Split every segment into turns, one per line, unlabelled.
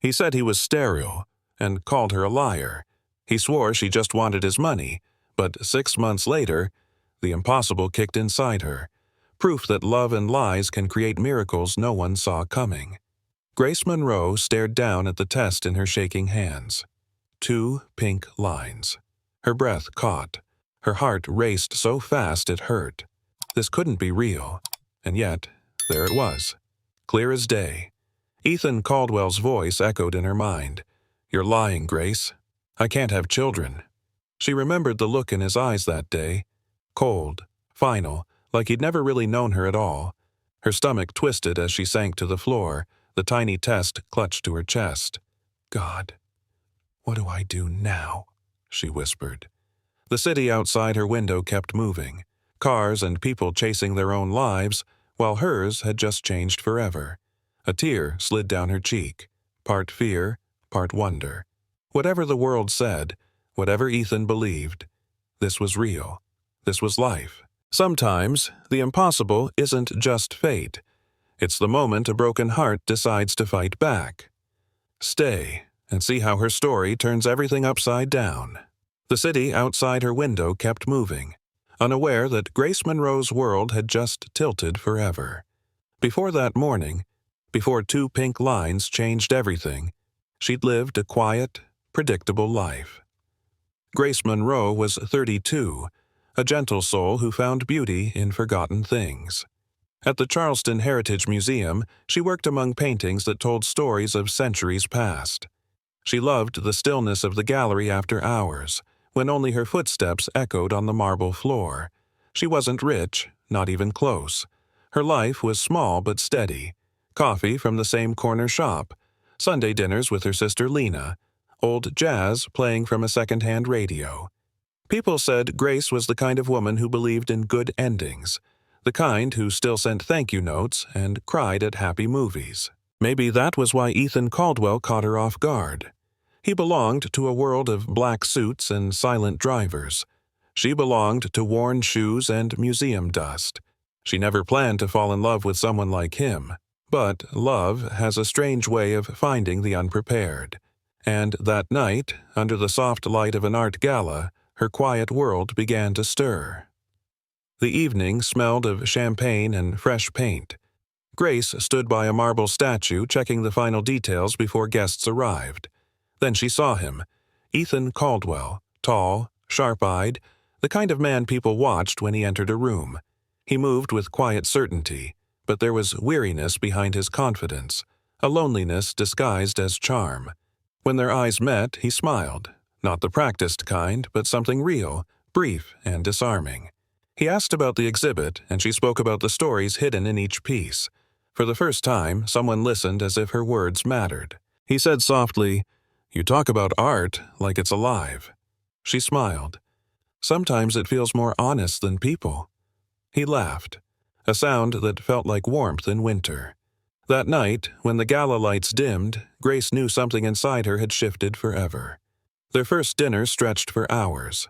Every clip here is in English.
He said he was sterile and called her a liar. He swore she just wanted his money, but 6 months later, the impossible kicked inside her, proof that love and lies can create miracles no one saw coming. Grace Monroe stared down at the test in her shaking hands. 2 pink lines. Her breath caught. Her heart raced so fast it hurt. This couldn't be real, and yet, there it was, clear as day. Ethan Caldwell's voice echoed in her mind. "You're lying, Grace. I can't have children." She remembered the look in his eyes that day. Cold, final, like he'd never really known her at all. Her stomach twisted as she sank to the floor, the tiny test clutched to her chest. "God, what do I do now?" she whispered. The city outside her window kept moving, cars and people chasing their own lives, while hers had just changed forever. A tear slid down her cheek, part fear, part wonder. Whatever the world said, whatever Ethan believed, this was real. This was life. Sometimes, the impossible isn't just fate. It's the moment a broken heart decides to fight back. Stay and see how her story turns everything upside down. The city outside her window kept moving, unaware that Grace Monroe's world had just tilted forever. Before that morning, before 2 pink lines changed everything, she'd lived a quiet, predictable life. Grace Monroe was 32, a gentle soul who found beauty in forgotten things. At the Charleston Heritage Museum, she worked among paintings that told stories of centuries past. She loved the stillness of the gallery after hours, when only her footsteps echoed on the marble floor. She wasn't rich, not even close. Her life was small but steady. Coffee from the same corner shop, Sunday dinners with her sister Lena, old jazz playing from a second-hand radio. People said Grace was the kind of woman who believed in good endings, the kind who still sent thank-you notes and cried at happy movies. Maybe that was why Ethan Caldwell caught her off guard. He belonged to a world of black suits and silent drivers. She belonged to worn shoes and museum dust. She never planned to fall in love with someone like him. But love has a strange way of finding the unprepared. And that night, under the soft light of an art gala, her quiet world began to stir. The evening smelled of champagne and fresh paint. Grace stood by a marble statue checking the final details before guests arrived. Then she saw him, Ethan Caldwell, tall, sharp-eyed, the kind of man people watched when he entered a room. He moved with quiet certainty, but there was weariness behind his confidence, a loneliness disguised as charm. When their eyes met, he smiled, not the practiced kind, but something real, brief and disarming. He asked about the exhibit, and she spoke about the stories hidden in each piece. For the first time, someone listened as if her words mattered. He said softly, "You talk about art like it's alive." She smiled. "Sometimes it feels more honest than people." He laughed, a sound that felt like warmth in winter. That night, when the gala lights dimmed, Grace knew something inside her had shifted forever. Their first dinner stretched for hours.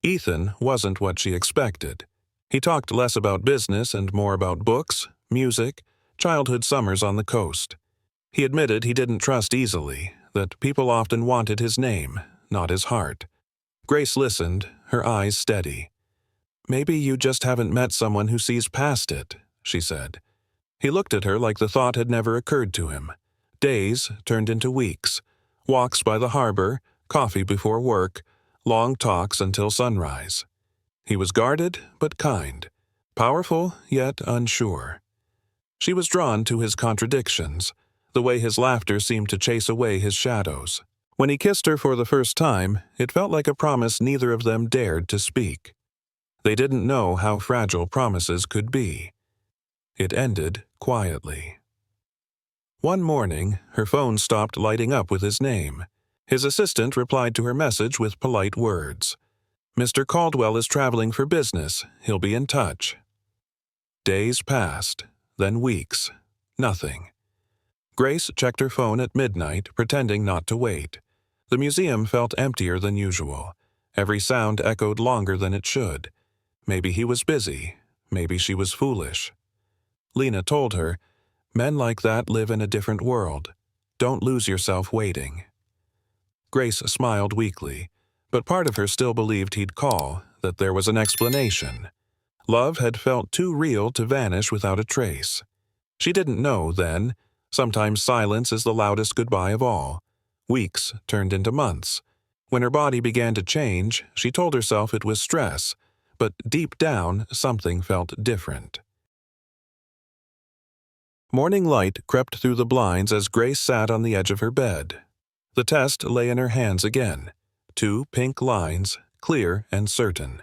Ethan wasn't what she expected. He talked less about business and more about books, music, childhood summers on the coast. He admitted he didn't trust easily, that people often wanted his name, not his heart. Grace listened, her eyes steady. "Maybe you just haven't met someone who sees past it," she said. He looked at her like the thought had never occurred to him. Days turned into weeks. Walks by the harbor, coffee before work, long talks until sunrise. He was guarded but kind, powerful yet unsure. She was drawn to his contradictions, the way his laughter seemed to chase away his shadows. When he kissed her for the first time, it felt like a promise neither of them dared to speak. They didn't know how fragile promises could be. It ended quietly. One morning, her phone stopped lighting up with his name. His assistant replied to her message with polite words. "Mr. Caldwell is traveling for business. He'll be in touch." Days passed, then weeks. Nothing. Grace checked her phone at midnight, pretending not to wait. The museum felt emptier than usual. Every sound echoed longer than it should. Maybe he was busy. Maybe she was foolish. Lena told her, "Men like that live in a different world." Don't lose yourself waiting." Grace smiled weakly, but part of her still believed he'd call, that there was an explanation. Love had felt too real to vanish without a trace. She didn't know then. Sometimes silence is the loudest goodbye of all. Weeks turned into months. When her body began to change, she told herself it was stress, but deep down, something felt different. Morning light crept through the blinds as Grace sat on the edge of her bed. The test lay in her hands again. 2 pink lines, clear and certain.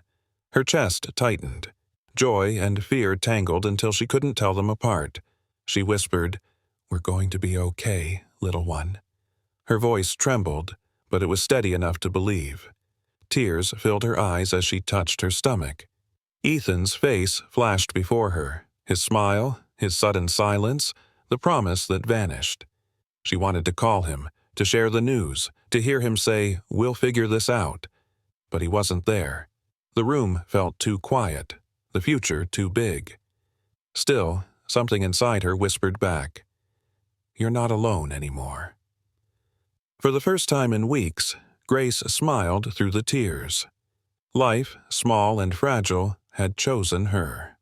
Her chest tightened. Joy and fear tangled until she couldn't tell them apart. She whispered, "We're going to be okay, little one." Her voice trembled, but it was steady enough to believe. Tears filled her eyes as she touched her stomach. Ethan's face flashed before her, his smile, his sudden silence, the promise that vanished. She wanted to call him, to share the news, to hear him say, "We'll figure this out." But he wasn't there. The room felt too quiet, the future too big. Still, something inside her whispered back, "You're not alone anymore." For the first time in weeks, Grace smiled through the tears. Life, small and fragile, had chosen her.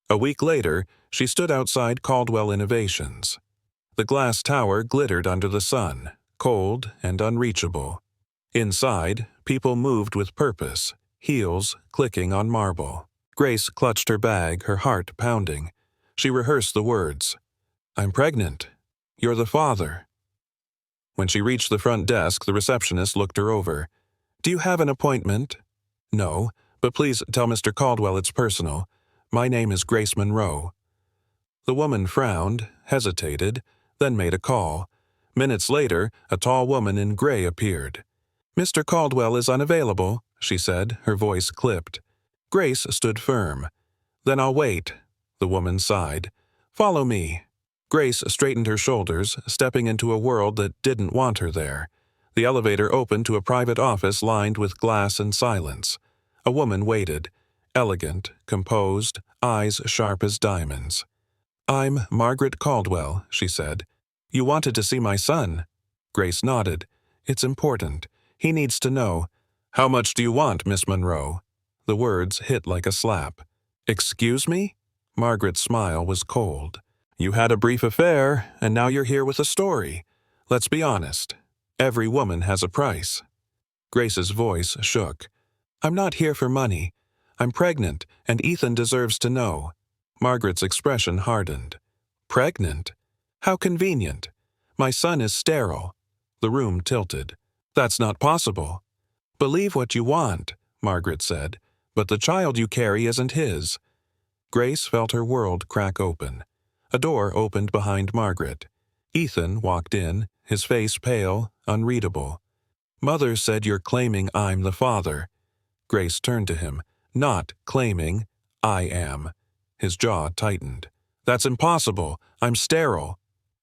A week later, she stood outside Caldwell Innovations. The glass tower glittered under the sun, cold and unreachable. Inside, people moved with purpose, heels clicking on marble. Grace clutched her bag, her heart pounding. She rehearsed the words. "I'm pregnant. You're the father." When she reached the front desk, the receptionist looked her over. "Do you have an appointment?" "No, but please tell Mr. Caldwell it's personal. My name is Grace Monroe." The woman frowned, hesitated, then made a call. Minutes later, a tall woman in gray appeared. "Mr. Caldwell is unavailable," she said, her voice clipped. Grace stood firm. "Then I'll wait," the woman sighed. "Follow me." Grace straightened her shoulders, stepping into a world that didn't want her there. The elevator opened to a private office lined with glass and silence. A woman waited, elegant, composed, eyes sharp as diamonds. "I'm Margaret Caldwell," she said. "You wanted to see my son." Grace nodded. "It's important. He needs to know." "How much do you want, Miss Monroe?" The words hit like a slap. "Excuse me?" Margaret's smile was cold. "You had a brief affair, and now you're here with a story. Let's be honest. Every woman has a price." Grace's voice shook. "I'm not here for money. I'm pregnant, and Ethan deserves to know." Margaret's expression hardened. "Pregnant? How convenient. My son is sterile." The room tilted. "That's not possible." "Believe what you want," Margaret said, "but the child you carry isn't his." Grace felt her world crack open. A door opened behind Margaret. Ethan walked in, his face pale, unreadable. "Mother said you're claiming I'm the father." Grace turned to him. "Not claiming. I am." His jaw tightened. "That's impossible. I'm sterile."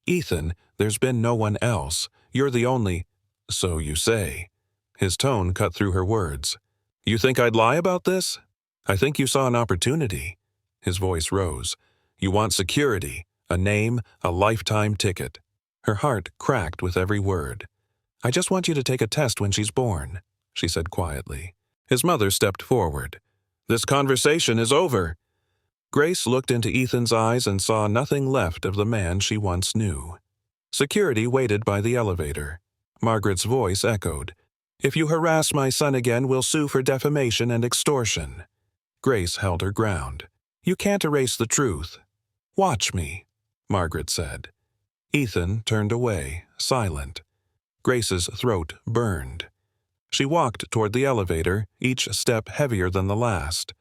"Ethan, there's been no one else. You're the only—" "So you say." His tone cut through her words. "You think I'd lie about this? I think you saw an opportunity." His voice rose. "You want security, a name, a lifetime ticket." Her heart cracked with every word. "I just want you to take a test when she's born," she said quietly. His mother stepped forward. "This conversation is over." Grace looked into Ethan's eyes and saw nothing left of the man she once knew. Security waited by the elevator. Margaret's voice echoed. "If you harass my son again, we'll sue for defamation and extortion." Grace held her ground. "You can't erase the truth." "Watch me," Margaret said. Ethan turned away, silent. Grace's throat burned. She walked toward the elevator, each step heavier than the last.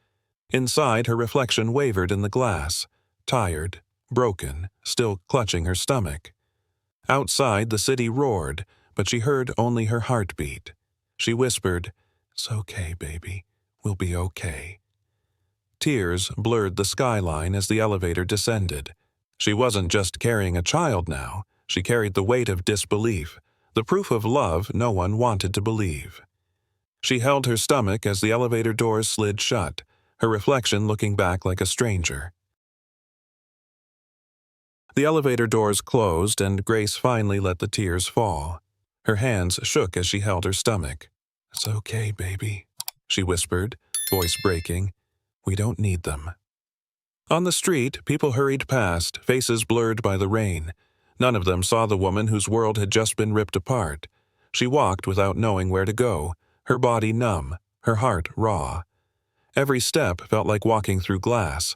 Inside, her reflection wavered in the glass, tired, broken, still clutching her stomach. Outside, the city roared, but she heard only her heartbeat. She whispered, "It's okay, baby. We'll be okay." Tears blurred the skyline as the elevator descended. She wasn't just carrying a child now. She carried the weight of disbelief, the proof of love no one wanted to believe. She held her stomach as the elevator doors slid shut, her reflection looking back like a stranger. The elevator doors closed and Grace finally let the tears fall. Her hands shook as she held her stomach. "It's okay, baby," she whispered, voice breaking. "We don't need them." On the street, people hurried past, faces blurred by the rain. None of them saw the woman whose world had just been ripped apart. She walked without knowing where to go, her body numb, her heart raw. Every step felt like walking through glass.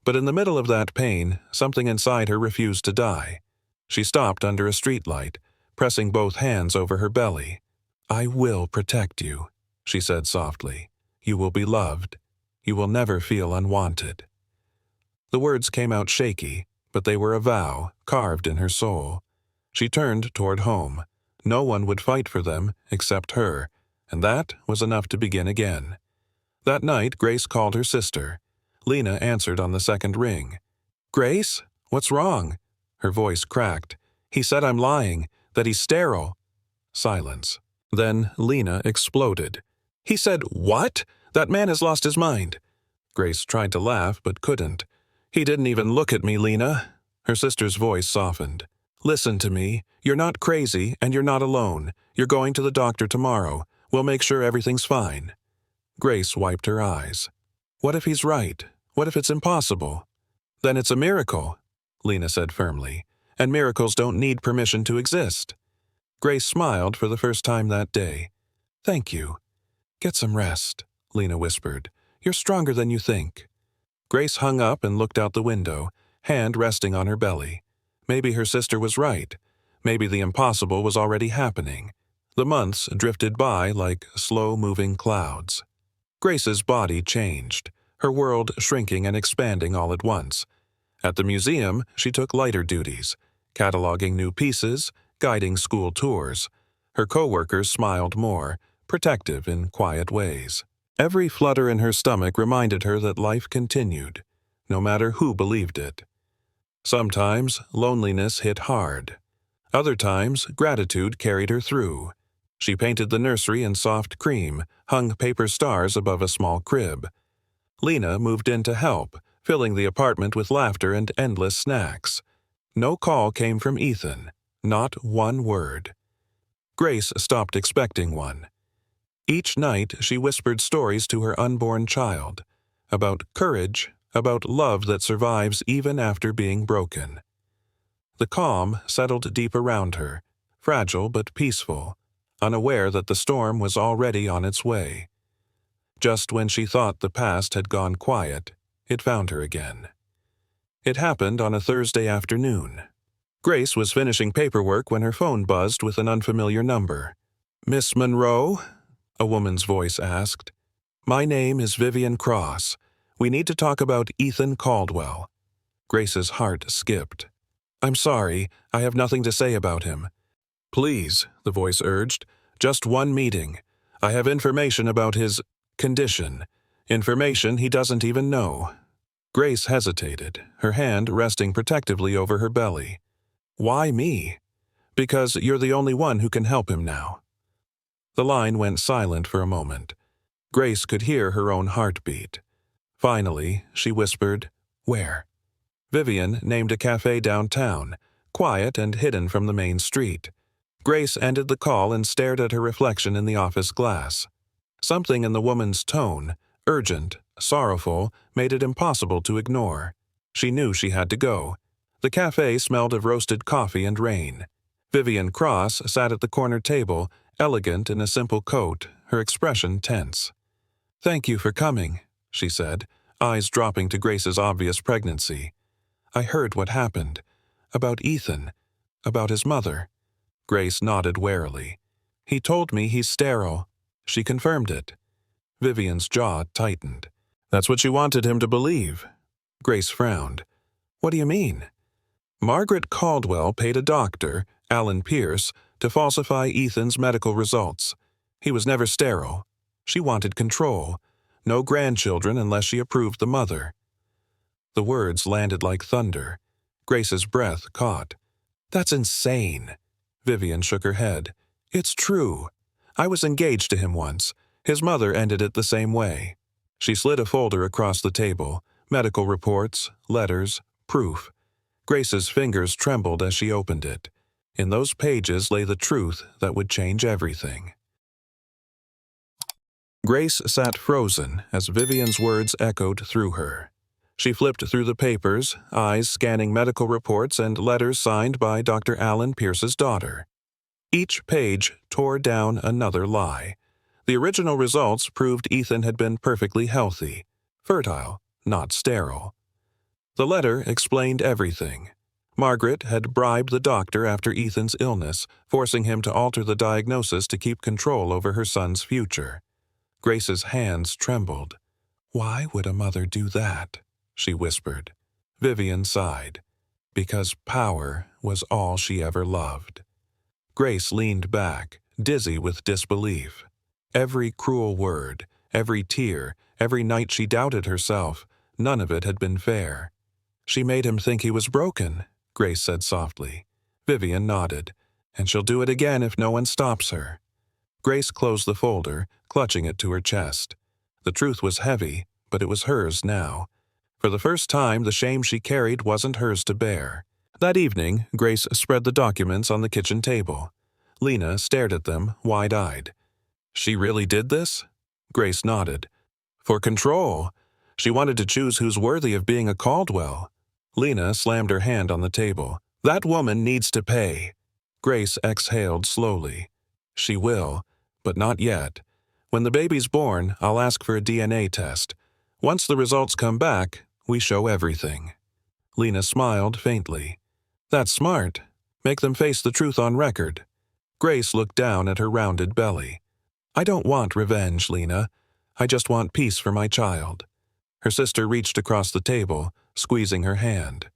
But in the middle of that pain, something inside her refused to die. She stopped under a streetlight, pressing both hands over her belly. "I will protect you," she said softly. "You will be loved. You will never feel unwanted." The words came out shaky, but they were a vow carved in her soul. She turned toward home. No one would fight for them except her, and that was enough to begin again. That night, Grace called her sister. Lena answered on the second ring. "Grace? What's wrong?" Her voice cracked. "He said I'm lying, that he's sterile." Silence. Then Lena exploded. "He said what? That man has lost his mind." Grace tried to laugh but couldn't. "He didn't even look at me, Lena." Her sister's voice softened. "Listen to me. You're not crazy, and you're not alone. You're going to the doctor tomorrow. We'll make sure everything's fine." Grace wiped her eyes. "What if he's right? What if it's impossible?" "Then it's a miracle," Lena said firmly, "and miracles don't need permission to exist." Grace smiled for the first time that day. "Thank you." "Get some rest," Lena whispered. "You're stronger than you think." Grace hung up and looked out the window, hand resting on her belly. Maybe her sister was right. Maybe the impossible was already happening. The months drifted by like slow-moving clouds. Grace's body changed, her world shrinking and expanding all at once. At the museum, she took lighter duties, cataloging new pieces, guiding school tours. Her co-workers smiled more, protective in quiet ways. Every flutter in her stomach reminded her that life continued, no matter who believed it. Sometimes loneliness hit hard. Other times gratitude carried her through. She painted the nursery in soft cream, hung paper stars above a small crib. Lena moved in to help, filling the apartment with laughter and endless snacks. No call came from Ethan, not one word. Grace stopped expecting one. Each night she whispered stories to her unborn child, about courage, about love that survives even after being broken. The calm settled deep around her, fragile but peaceful, unaware that the storm was already on its way. Just when she thought the past had gone quiet, it found her again. It happened on a Thursday afternoon. Grace was finishing paperwork when her phone buzzed with an unfamiliar number. "Miss Monroe?" a woman's voice asked. "My name is Vivian Cross. We need to talk about Ethan Caldwell." Grace's heart skipped. "I'm sorry, I have nothing to say about him." "Please," the voice urged, "just one meeting. I have information about his condition, information he doesn't even know." Grace hesitated, her hand resting protectively over her belly. "Why me?" "Because you're the only one who can help him now." The line went silent for a moment. Grace could hear her own heartbeat. Finally, she whispered, "Where?" Vivian named a cafe downtown, quiet and hidden from the main street. Grace ended the call and stared at her reflection in the office glass. Something in the woman's tone, urgent, sorrowful, made it impossible to ignore. She knew she had to go. The cafe smelled of roasted coffee and rain. Vivian Cross sat at the corner table, elegant in a simple coat, her expression tense. "Thank you for coming," she said, eyes dropping to Grace's obvious pregnancy. "I heard what happened. About Ethan. About his mother." Grace nodded warily. "He told me he's sterile." She confirmed it. Vivian's jaw tightened. "That's what you wanted him to believe." Grace frowned. "What do you mean?" Margaret Caldwell paid a doctor, Alan Pierce, to falsify Ethan's medical results. He was never sterile. She wanted control. No grandchildren unless she approved the mother. The words landed like thunder. Grace's breath caught. "That's insane." Vivian shook her head. "It's true. I was engaged to him once. His mother ended it the same way." She slid a folder across the table, medical reports, letters, proof. Grace's fingers trembled as she opened it. In those pages lay the truth that would change everything. Grace sat frozen as Vivian's words echoed through her. She flipped through the papers, eyes scanning medical reports and letters signed by Dr. Alan Pierce's daughter. Each page tore down another lie. The original results proved Ethan had been perfectly healthy, fertile, not sterile. The letter explained everything. Margaret had bribed the doctor after Ethan's illness, forcing him to alter the diagnosis to keep control over her son's future. Grace's hands trembled. "Why would a mother do that?" she whispered. Vivian sighed. Because power was all she ever loved. Grace leaned back, dizzy with disbelief. Every cruel word, every tear, every night she doubted herself, none of it had been fair. "She made him think he was broken," Grace said softly. Vivian nodded. "And she'll do it again if no one stops her." Grace closed the folder, clutching it to her chest. The truth was heavy, but it was hers now. For the first time, the shame she carried wasn't hers to bear. That evening, Grace spread the documents on the kitchen table. Lena stared at them, wide-eyed. "She really did this?" Grace nodded. "For control. She wanted to choose who's worthy of being a Caldwell." Lena slammed her hand on the table. "That woman needs to pay." Grace exhaled slowly. "She will, but not yet. When the baby's born, I'll ask for a DNA test. Once the results come back, we show everything." Lena smiled faintly. "That's smart. Make them face the truth on record." Grace looked down at her rounded belly. "I don't want revenge, Lena. I just want peace for my child." Her sister reached across the table, squeezing her hand.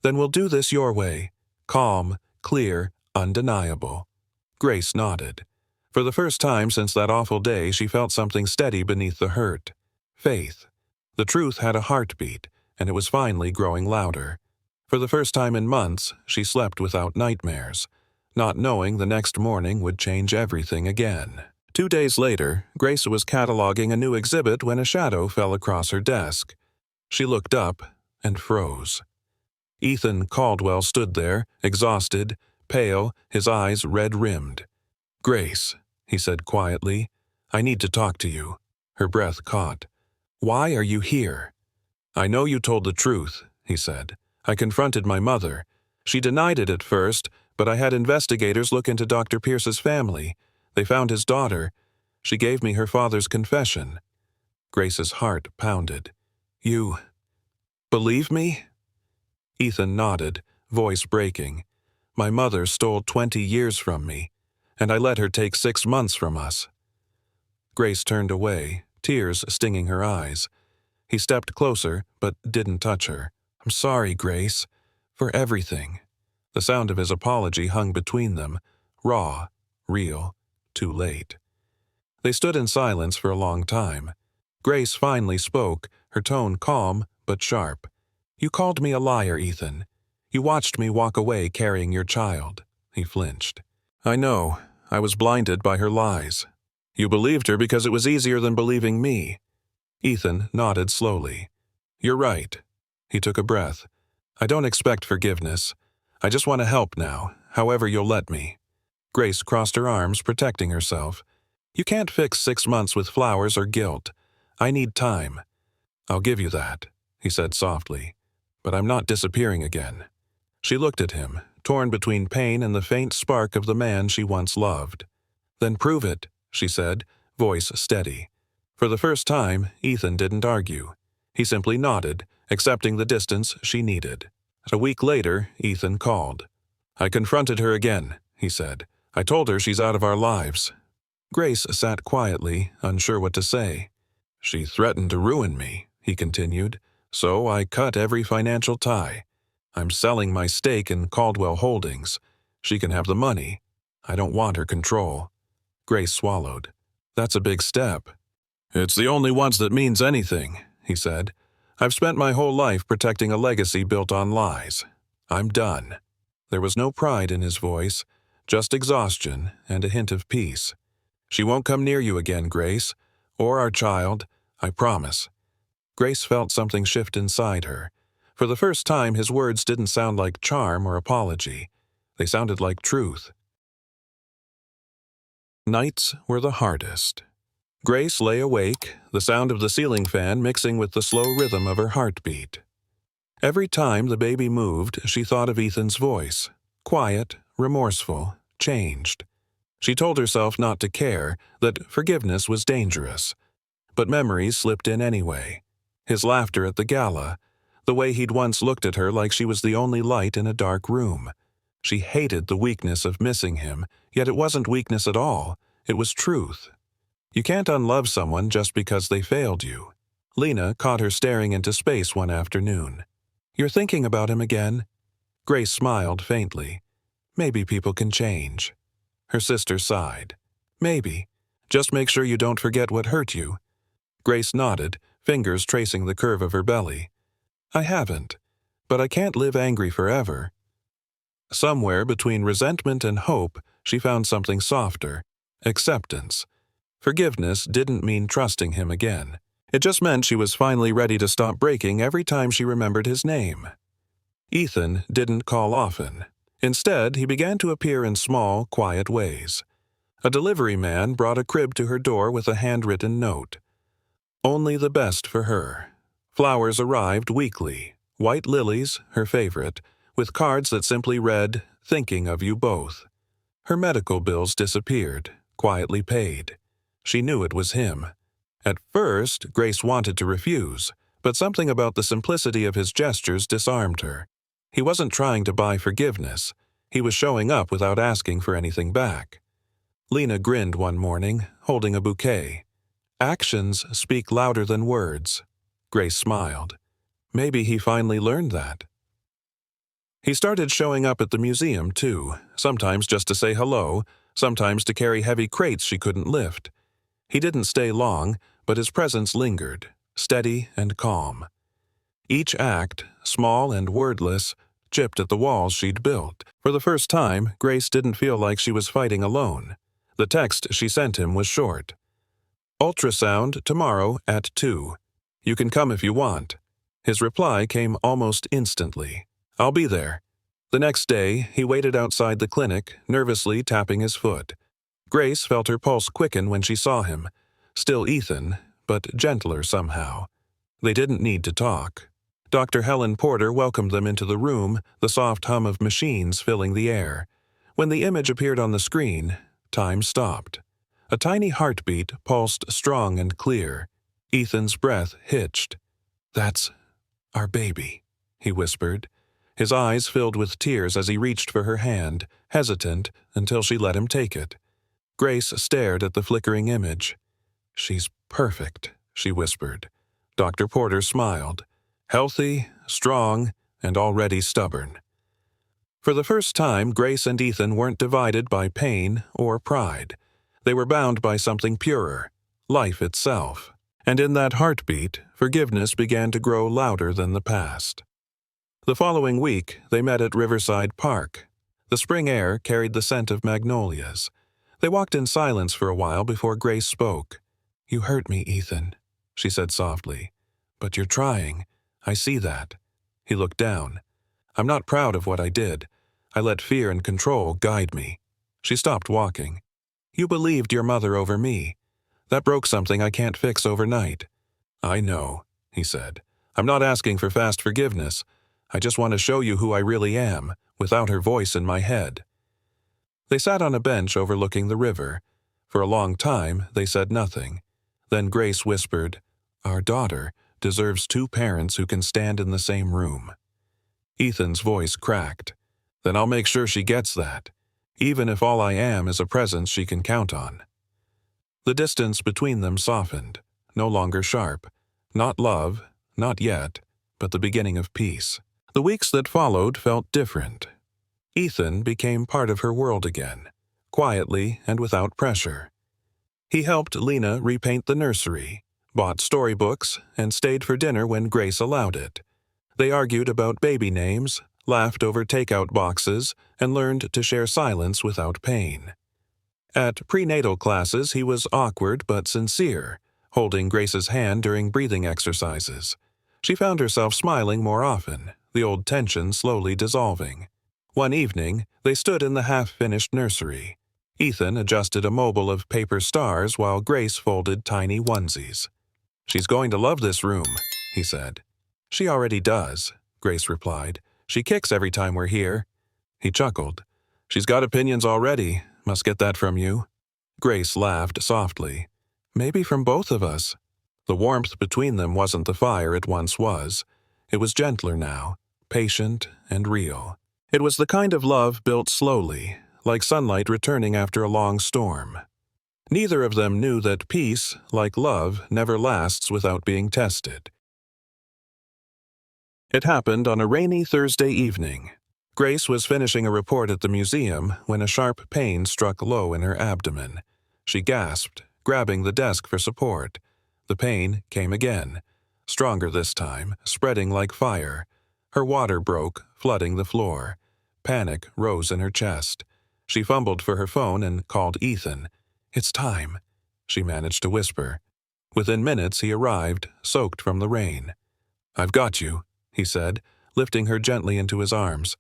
"Then we'll do this your way. Calm, clear, undeniable." Grace nodded. For the first time since that awful day, she felt something steady beneath the hurt. Faith. The truth had a heartbeat, and it was finally growing louder. For the first time in months, she slept without nightmares, not knowing the next morning would change everything again. 2 days later, Grace was cataloging a new exhibit when a shadow fell across her desk. She looked up and froze. Ethan Caldwell stood there, exhausted, pale, his eyes red-rimmed. "Grace," he said quietly, "I need to talk to you." Her breath caught. "Why are you here?" "I know you told the truth," he said. "I confronted my mother. She denied it at first, but I had investigators look into Dr. Pierce's family. They found his daughter. She gave me her father's confession." Grace's heart pounded. "You believe me?" Ethan nodded, voice breaking. "My mother stole 20 years from me, and I let her take 6 months from us." Grace turned away, tears stinging her eyes. He stepped closer, but didn't touch her. "I'm sorry, Grace, for everything." The sound of his apology hung between them, raw, real, too late. They stood in silence for a long time. Grace finally spoke, her tone calm but sharp. "You called me a liar, Ethan. You watched me walk away carrying your child." He flinched. "I know. I was blinded by her lies. You believed her because it was easier than believing me." Ethan nodded slowly. "You're right." He took a breath. "I don't expect forgiveness. I just want to help now, however you'll let me." Grace crossed her arms, protecting herself. "You can't fix 6 months with flowers or guilt. I need time." "I'll give you that," he said softly. "But I'm not disappearing again." She looked at him, torn between pain and the faint spark of the man she once loved. "Then prove it," she said, voice steady. For the first time, Ethan didn't argue. He simply nodded, accepting the distance she needed. A week later, Ethan called. "I confronted her again," he said. "I told her she's out of our lives." Grace sat quietly, unsure what to say. "She threatened to ruin me," he continued, "so I cut every financial tie. I'm selling my stake in Caldwell Holdings. She can have the money. I don't want her control." Grace swallowed. "That's a big step." "It's the only one that means anything," he said. "I've spent my whole life protecting a legacy built on lies. I'm done." There was no pride in his voice, just exhaustion and a hint of peace. "She won't come near you again, Grace, or our child, I promise." Grace felt something shift inside her. For the first time, his words didn't sound like charm or apology. They sounded like truth. Nights were the hardest. Grace lay awake, the sound of the ceiling fan mixing with the slow rhythm of her heartbeat. Every time the baby moved, she thought of Ethan's voice. Quiet, remorseful, changed. She told herself not to care, that forgiveness was dangerous. But memories slipped in anyway. His laughter at the gala, the way he'd once looked at her like she was the only light in a dark room. She hated the weakness of missing him, yet it wasn't weakness at all. It was truth. You can't unlove someone just because they failed you. Lena caught her staring into space one afternoon. "You're thinking about him again?" Grace smiled faintly. "Maybe people can change." Her sister sighed. "Maybe. Just make sure you don't forget what hurt you." Grace nodded, fingers tracing the curve of her belly. "I haven't. But I can't live angry forever." Somewhere between resentment and hope, she found something softer. Acceptance. Forgiveness didn't mean trusting him again. It just meant she was finally ready to stop breaking every time she remembered his name. Ethan didn't call often. Instead, he began to appear in small, quiet ways. A delivery man brought a crib to her door with a handwritten note. Only the best for her. Flowers arrived weekly. White lilies, her favorite, with cards that simply read, "Thinking of you both." Her medical bills disappeared, quietly paid. She knew it was him. At first, Grace wanted to refuse, but something about the simplicity of his gestures disarmed her. He wasn't trying to buy forgiveness. He was showing up without asking for anything back. Lena grinned one morning, holding a bouquet. Actions speak louder than words. Grace smiled. Maybe he finally learned that. He started showing up at the museum, too, sometimes just to say hello, sometimes to carry heavy crates she couldn't lift. He didn't stay long, but his presence lingered, steady and calm. Each act, small and wordless, chipped at the walls she'd built. For the first time, Grace didn't feel like she was fighting alone. The text she sent him was short. "Ultrasound tomorrow at 2. You can come if you want." His reply came almost instantly. "I'll be there." The next day, he waited outside the clinic, nervously tapping his foot. Grace felt her pulse quicken when she saw him. Still Ethan, but gentler somehow. They didn't need to talk. Dr. Helen Porter welcomed them into the room, the soft hum of machines filling the air. When the image appeared on the screen, time stopped. A tiny heartbeat pulsed strong and clear. Ethan's breath hitched. "That's our baby," he whispered. His eyes filled with tears as he reached for her hand, hesitant until she let him take it. Grace stared at the flickering image. "She's perfect," she whispered. Dr. Porter smiled. Healthy, strong, and already stubborn. For the first time, Grace and Ethan weren't divided by pain or pride. They were bound by something purer, life itself. And in that heartbeat, forgiveness began to grow louder than the past. The following week, they met at Riverside Park. The spring air carried the scent of magnolias. They walked in silence for a while before Grace spoke. "You hurt me, Ethan," she said softly. "But you're trying. I see that." He looked down. "I'm not proud of what I did. I let fear and control guide me." She stopped walking. "You believed your mother over me. That broke something I can't fix overnight." "I know," he said. "I'm not asking for fast forgiveness. I just want to show you who I really am, without her voice in my head." They sat on a bench overlooking the river. For a long time, they said nothing. Then Grace whispered, "Our daughter deserves 2 parents who can stand in the same room." Ethan's voice cracked. "Then I'll make sure she gets that, even if all I am is a presence she can count on." The distance between them softened, no longer sharp. Not love, not yet, but the beginning of peace. The weeks that followed felt different. Ethan became part of her world again, quietly and without pressure. He helped Lena repaint the nursery, bought storybooks, and stayed for dinner when Grace allowed it. They argued about baby names, laughed over takeout boxes, and learned to share silence without pain. At prenatal classes, he was awkward but sincere, holding Grace's hand during breathing exercises. She found herself smiling more often, the old tension slowly dissolving. One evening, they stood in the half-finished nursery. Ethan adjusted a mobile of paper stars while Grace folded tiny onesies. "She's going to love this room," he said. "She already does," Grace replied. "She kicks every time we're here." He chuckled. "She's got opinions already. Must get that from you." Grace laughed softly. "Maybe from both of us." The warmth between them wasn't the fire it once was. It was gentler now, patient and real. It was the kind of love built slowly, like sunlight returning after a long storm. Neither of them knew that peace, like love, never lasts without being tested. It happened on a rainy Thursday evening. Grace was finishing a report at the museum when a sharp pain struck low in her abdomen. She gasped, grabbing the desk for support. The pain came again, stronger this time, spreading like fire. Her water broke, flooding the floor. Panic rose in her chest. She fumbled for her phone and called Ethan. "It's time," she managed to whisper. Within minutes he arrived, soaked from the rain. "I've got you," he said, lifting her gently into his arms.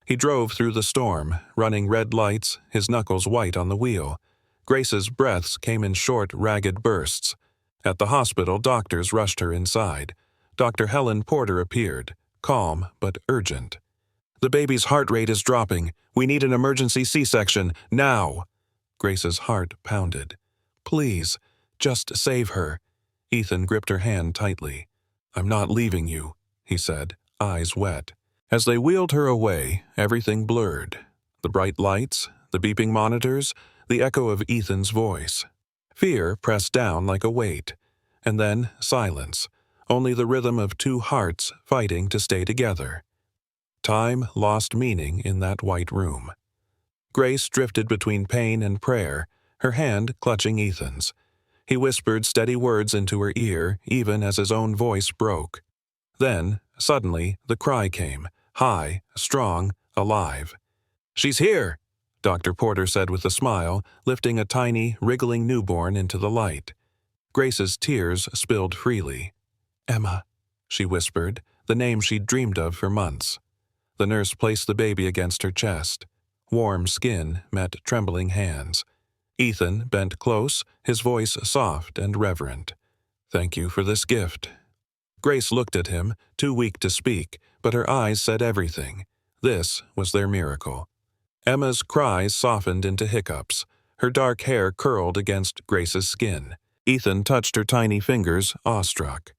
He drove through the storm, running red lights, his knuckles white on the wheel. Grace's breaths came in short, ragged bursts. At the hospital, doctors rushed her inside. Dr. Helen Porter appeared, calm but urgent. "The baby's heart rate is dropping. We need an emergency C-section, now!" Grace's heart pounded. "Please, just save her." Ethan gripped her hand tightly. "I'm not leaving you," he said, eyes wet. As they wheeled her away, everything blurred. The bright lights, the beeping monitors, the echo of Ethan's voice. Fear pressed down like a weight. And then silence, only the rhythm of two hearts fighting to stay together. Time lost meaning in that white room. Grace drifted between pain and prayer, her hand clutching Ethan's. He whispered steady words into her ear, even as his own voice broke. Then, suddenly, the cry came, high, strong, alive. "She's here!" Dr. Porter said with a smile, lifting a tiny, wriggling newborn into the light. Grace's tears spilled freely. "Emma," she whispered, the name she'd dreamed of for months. The nurse placed the baby against her chest. Warm skin met trembling hands. Ethan bent close, his voice soft and reverent. "Thank you for this gift." Grace looked at him, too weak to speak, but her eyes said everything. This was their miracle. Emma's cries softened into hiccups. Her dark hair curled against Grace's skin. Ethan touched her tiny fingers, awestruck.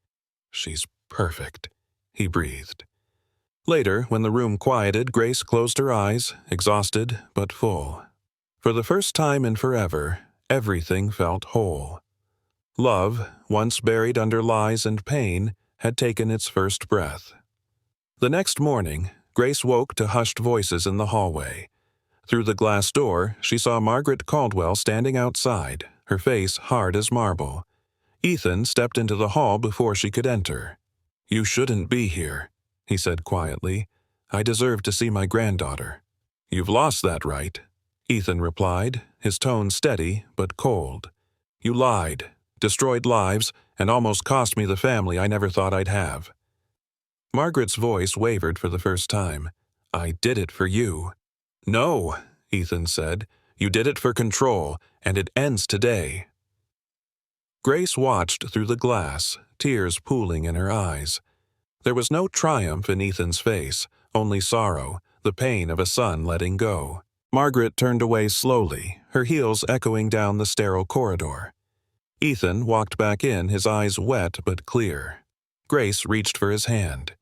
"She's perfect," he breathed. Later, when the room quieted, Grace closed her eyes, exhausted but full. For the first time in forever, everything felt whole. Love, once buried under lies and pain, had taken its first breath. The next morning, Grace woke to hushed voices in the hallway. Through the glass door, she saw Margaret Caldwell standing outside, her face hard as marble. Ethan stepped into the hall before she could enter. "You shouldn't be here," he said quietly. "I deserve to see my granddaughter." "You've lost that right," Ethan replied, his tone steady but cold. "You lied, destroyed lives, and almost cost me the family I never thought I'd have." Margaret's voice wavered for the first time. "I did it for you." "No," Ethan said. "You did it for control, and it ends today." Grace watched through the glass, tears pooling in her eyes. There was no triumph in Ethan's face, only sorrow, the pain of a son letting go. Margaret turned away slowly, her heels echoing down the sterile corridor. Ethan walked back in, his eyes wet but clear. Grace reached for his hand.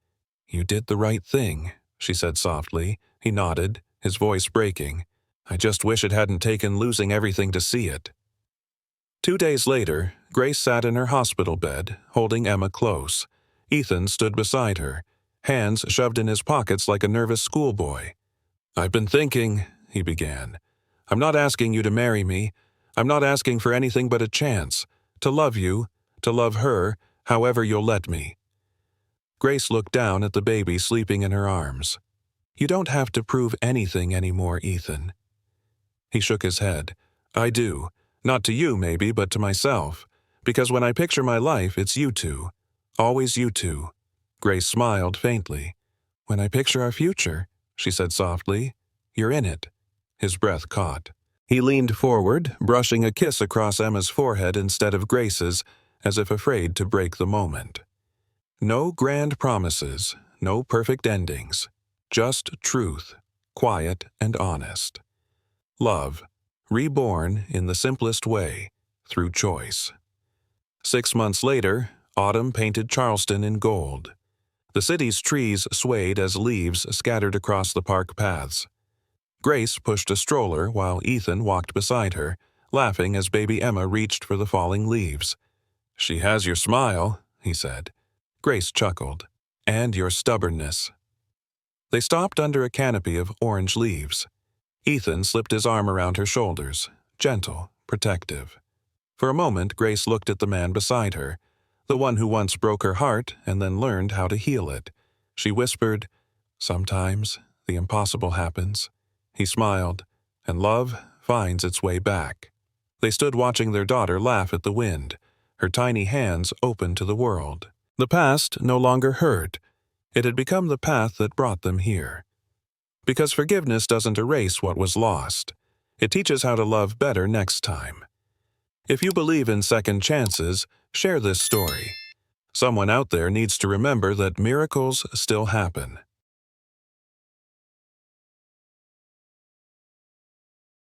"You did the right thing," she said softly. He nodded, his voice breaking. "I just wish it hadn't taken losing everything to see it." 2 days later, Grace sat in her hospital bed, holding Emma close. Ethan stood beside her, hands shoved in his pockets like a nervous schoolboy. "I've been thinking," he began. "I'm not asking you to marry me. I'm not asking for anything but a chance. To love you, to love her, however you'll let me." Grace looked down at the baby sleeping in her arms. "You don't have to prove anything anymore, Ethan." He shook his head. "I do. Not to you, maybe, but to myself. Because when I picture my life, it's you two. Always you two." Grace smiled faintly. "When I picture our future," she said softly, "you're in it." His breath caught. He leaned forward, brushing a kiss across Emma's forehead instead of Grace's, as if afraid to break the moment. No grand promises, no perfect endings. Just truth, quiet and honest. Love, reborn in the simplest way, through choice. 6 months later, autumn painted Charleston in gold. The city's trees swayed as leaves scattered across the park paths. Grace pushed a stroller while Ethan walked beside her, laughing as baby Emma reached for the falling leaves. "She has your smile," he said. Grace chuckled. "And your stubbornness." They stopped under a canopy of orange leaves. Ethan slipped his arm around her shoulders, gentle, protective. For a moment, Grace looked at the man beside her, the one who once broke her heart and then learned how to heal it. She whispered, "Sometimes the impossible happens." He smiled, "And love finds its way back." They stood watching their daughter laugh at the wind, her tiny hands open to the world. The past no longer hurt. It had become the path that brought them here. Because forgiveness doesn't erase what was lost. It teaches how to love better next time. If you believe in second chances, share this story. Someone out there needs to remember that miracles still happen.